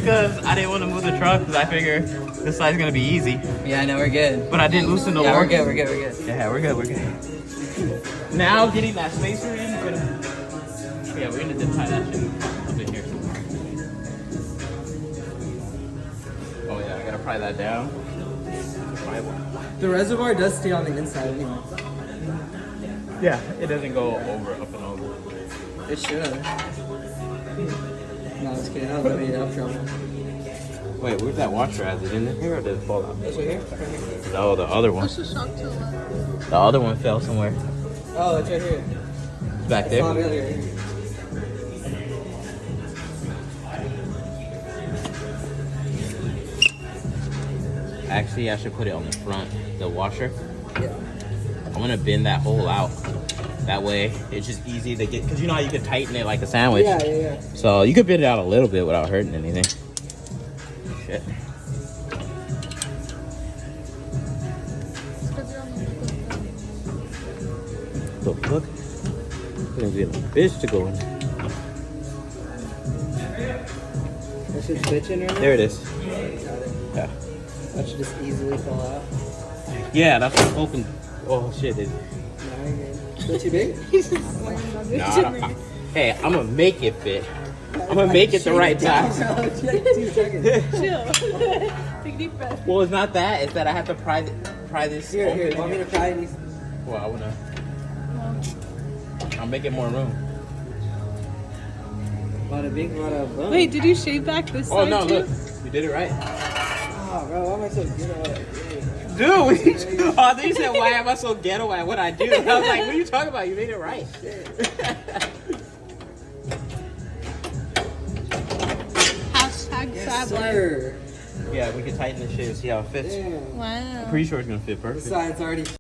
because I didn't want to move the truck because I figured this side's gonna be easy. Yeah, no, we're good. But I didn't loosen the Yeah, lower. we're good, we're good, we're good. Yeah, we're good, we're good. Now getting that spacer in, we're gonna zip tie that shit up in here. Oh yeah, I gotta pry that down. The reservoir does stay on the inside anyway. Yeah, it doesn't go over, up and over. It should. No, it's good. That was gonna be enough trouble. Wait, where's that washer at? Is it in here or did it fall out? It's right here. No, the other one. The other one fell somewhere. Oh, it's right here. It's back there. Not really. Actually, I should put it on the front, the washer. Yeah. I'm gonna bend that hole out. That way, it's just easy to get, because you know how you could tighten it like a sandwich? Yeah. So you could bend it out a little bit without hurting anything. Shit. Look, look. It's gonna be a bitch to go in. That should switch in right now? There it is. Got it. Yeah. That should just easily fall out. Yeah, that's what I'm hoping. Oh shit. No, you're good. Still too big? Hey, I'm gonna make it fit. I'm gonna make it the right time. 2 seconds. Chill. Take a deep breath. Well, it's not that. It's that I have to pry this. Here, open. want me to try these? Well, I wanna. I'm making more room. Bada bing, bada boom. Wait, did you shave back this Oh side no! too? Look, you did it right. Oh, bro, why am I so good at what I do? Dude, oh, I thought you said, why am I so ghetto at what I do? I was like, what are you talking about? You made it right. Hashtag Yes, fab life. sir. Yeah, we can tighten this shit and see how it fits. Damn. Wow. I'm pretty sure it's gonna fit The perfect. side's already